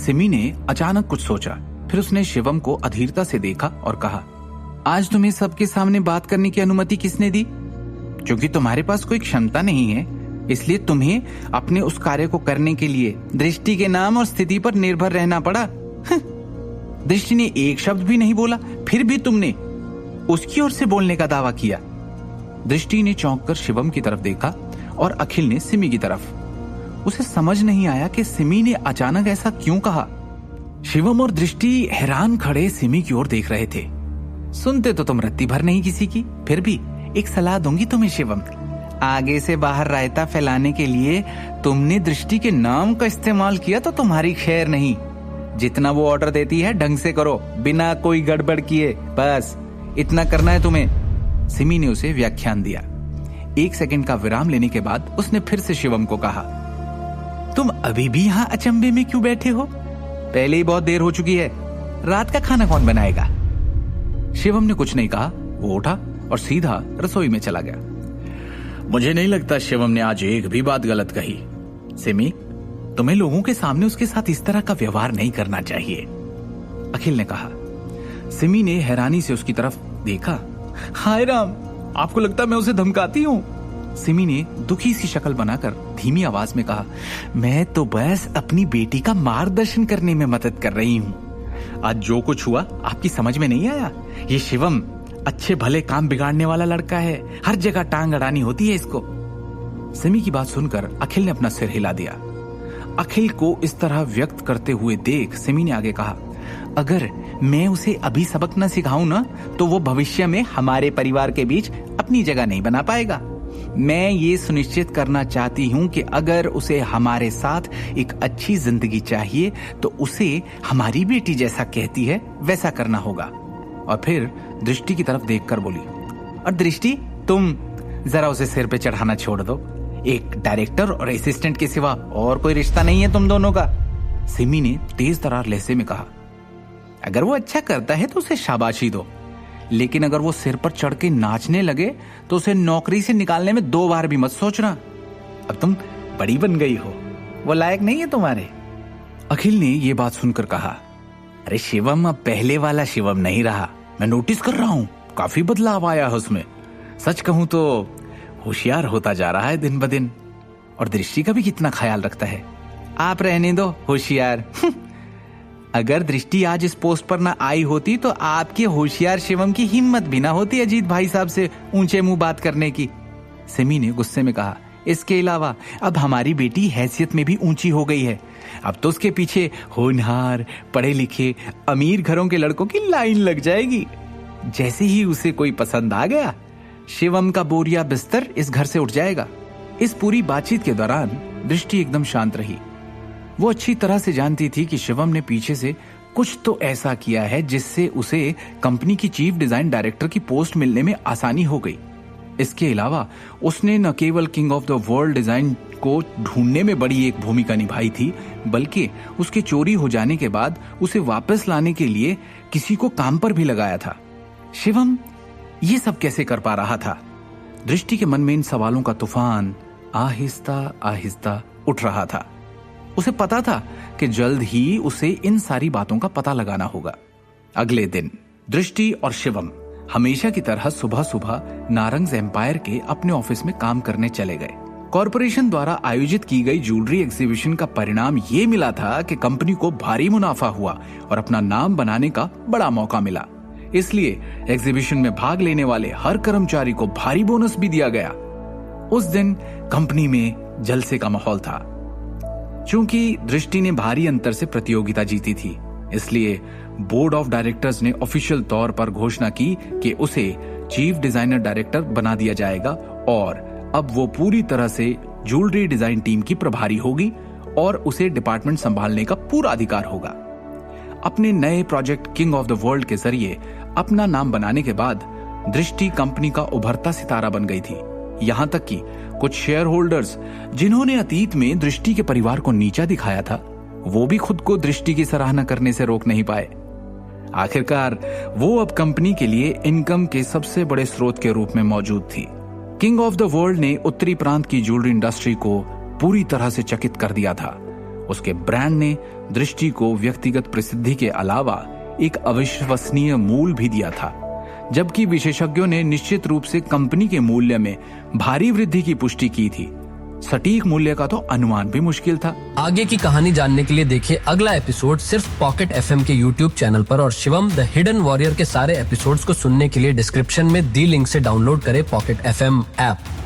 सिमी ने अचानक कुछ सोचा, फिर उसने शिवम को अधीरता से देखा और कहा, आज तुम्हें सबके सामने बात करने की अनुमति किसने दी? क्योंकि तुम्हारे पास कोई क्षमता नहीं है, इसलिए तुम्हें अपने उस कार्य को करने के लिए दृष्टि के नाम और स्थिति पर निर्भर रहना पड़ा। दृष्टि ने एक शब्द भी नहीं बोला, फिर भी तुमने उसकी ओर से बोलने का दावा किया। दृष्टि ने चौंक कर शिवम की तरफ देखा और अखिल ने सिमी की तरफ। उसे समझ नहीं आया कि सिमी ने अचानक ऐसा क्यों कहा। शिवम और दृष्टि हैरान खड़े सिमी की ओर देख रहे थे। सुनते तो तुम रत्ती भर नहीं किसी की, फिर भी एक सलाह दूंगी तुम्हें शिवम। आगे से बाहर रायता फैलाने के लिए तुमने दृष्टि के नाम का इस्तेमाल किया तो तुम्हारी खैर नहीं। जितना वो ऑर्डर देती है ढंग से करो, बिना कोई गड़बड़ किए, बस इतना करना है तुम्हें। सिमी ने उसे व्याख्यान दिया। 1 सेकंड का विराम लेने के बाद उसने फिर से शिवम को कहा, तुम अभी भी यहाँ अचंभे में क्यों बैठे हो? पहले ही बहुत देर हो चुकी है, रात का खाना कौन बनाएगा? शिवम ने कुछ नहीं कहा। वो उठा और सीधा रसोई में चला गया। मुझे नहीं लगता शिवम ने आज एक भी बात गलत कही। सिमी, तुम्हें लोगों के सामने उसके साथ इस तरह का व्यवहार नहीं करना चाहिए, अखिल ने कहा। सिमी ने हैरानी से उसकी तरफ देखा। हाय राम, आपको लगता मैं उसे धमकाती हूँ? सिमी ने दुखी सी शक्ल बनाकर धीमी आवाज में कहा, मैं तो बस अपनी बेटी का मार्गदर्शन करने में मदद कर रही हूँ। आज जो कुछ हुआ आपकी समझ में नहीं आया? ये शिवम अच्छे भले काम बिगाड़ने वाला लड़का है, हर जगह टांग अड़ानी होती है इसको। सिमी की बात सुनकर अखिल ने अपना सिर हिला दिया। अखिल को इस तरह व्यक्त करते हुए देख सिमी ने आगे कहा, अगर मैं उसे अभी सबक न सिखाऊं ना, तो वो भविष्य में हमारे परिवार के बीच अपनी जगह नहीं बना पाएगा। मैं ये सुनिश्चित करना चाहती हूँ कि अगर उसे हमारे साथ एक अच्छी जिंदगी चाहिए तो उसे हमारी बेटी जैसा कहती है वैसा करना होगा। और फिर दृष्टि की तरफ देखकर बोली, और दृष्टि, तुम जरा उसे सिर पे चढ़ाना छोड़ दो। एक डायरेक्टर और असिस्टेंट के सिवा और कोई रिश्ता नहीं है तुम दोनों का। सिमी ने तेज तरार लहजे में कहा, अगर वो अच्छा करता है तो उसे शाबाशी दो, लेकिन अगर वो सिर पर चढ़ के नाचने लगे तो उसे नौकरी से निकालने में 2 बार भी मत सोचना। अब तुम बड़ी बन गई हो, वो लायक नहीं है तुम्हारे। अखिल ने ये बात सुनकर कहा, अरे शिवम अब पहले वाला शिवम नहीं रहा, मैं नोटिस कर रहा हूं, काफी बदलाव आया है उसमें। सच कहूं तो होशियार होता जा रहा है दिन ब दिन, और दृष्टि का भी कितना ख्याल रखता है। आप रहने दो होशियार। अगर दृष्टि आज इस पोस्ट पर ना आई होती तो आपके होशियार शिवम की हिम्मत भी ना होती अजीत भाई साहब से ऊंचे मुंह बात करने की। सिमी ने गुस्से में कहा, इसके अलावा अब हमारी बेटी हैसियत में भी ऊंची हो गई है। अब तो उसके पीछे होनहार, पढ़े लिखे, अमीर घरों के लड़कों की लाइन लग जाएगी। जैसे ही उसे कोई पसंद आ गया, शिवम का बोरिया बिस्तर इस घर से उठ जाएगा। इस पूरी बातचीत के दौरान दृष्टि एकदम शांत रही। वो अच्छी तरह से जानती थी कि शिवम ने पीछे से कुछ तो ऐसा किया है जिससे उसे कंपनी की चीफ डिजाइन डायरेक्टर की पोस्ट मिलने में आसानी हो गई। इसके अलावा उसने न केवल king of the world design को ढूंढने में बड़ी एक भूमिका निभाई थी, बल्कि उसके चोरी हो जाने के बाद उसे वापस लाने के लिए किसी को काम पर भी लगाया था। शिवम ये सब कैसे कर पा रहा था? दृष्टि के मन में इन सवालों का तूफान आहिस्ता आहिस्ता उठ रहा था। उसे पता था कि जल्द ही उसे इन सारी बातों का पता लगाना होगा। अगले दिन दृष्टि और शिवम हमेशा की तरह सुबह सुबह नारंग एम्पायर के अपने ऑफिस में काम करने चले गए। कॉरपोरेशन द्वारा आयोजित की गई ज्वेलरी एग्जीबिशन का परिणाम ये मिला था कि कंपनी को भारी मुनाफा हुआ और अपना नाम बनाने का बड़ा मौका मिला। इसलिए एग्जीबिशन में भाग लेने वाले हर कर्मचारी को भारी बोनस भी दिया गया। उस दिन कंपनी में जलसे का माहौल था। चूंकि दृष्टि ने भारी अंतर से प्रतियोगिता जीती थी, इसलिए बोर्ड ऑफ डायरेक्टर्स ने ऑफिशियल तौर पर घोषणा की कि उसे चीफ डिजाइनर डायरेक्टर बना दिया जाएगा और अब वो पूरी तरह से ज्वेलरी डिजाइन टीम की प्रभारी होगी और उसे डिपार्टमेंट संभालने का पूरा अधिकार होगा। अपने नए project king of the world के जरिए अपना नाम बनाने के बाद दृष्टि कंपनी का उभरता सितारा बन गई थी। यहां तक कि कुछ शेयर होल्डर्स जिन्होंने अतीत में दृष्टि के परिवार को नीचा दिखाया था, वो भी खुद को दृष्टि की सराहना करने से रोक नहीं पाए। आखिरकार वो अब कंपनी के लिए इनकम के सबसे बड़े स्रोत के रूप में मौजूद थी। किंग ऑफ द वर्ल्ड ने उत्तरी प्रांत की ज्वेलरी इंडस्ट्री को पूरी तरह से चकित कर दिया था उसके ब्रांड ने दृष्टि को व्यक्तिगत प्रसिद्धि के अलावा एक अविश्वसनीय मूल भी दिया था, जबकि विशेषज्ञों ने निश्चित रूप से कंपनी के मूल्य में भारी वृद्धि की पुष्टि की थी। सटीक मूल्य का तो अनुमान भी मुश्किल था। आगे की कहानी जानने के लिए देखिए अगला एपिसोड सिर्फ पॉकेट एफएम के यूट्यूब चैनल पर, और शिवम द हिडन वॉरियर के सारे एपिसोड्स को सुनने के लिए डिस्क्रिप्शन में दी लिंक से डाउनलोड करें पॉकेट एफएम ऐप।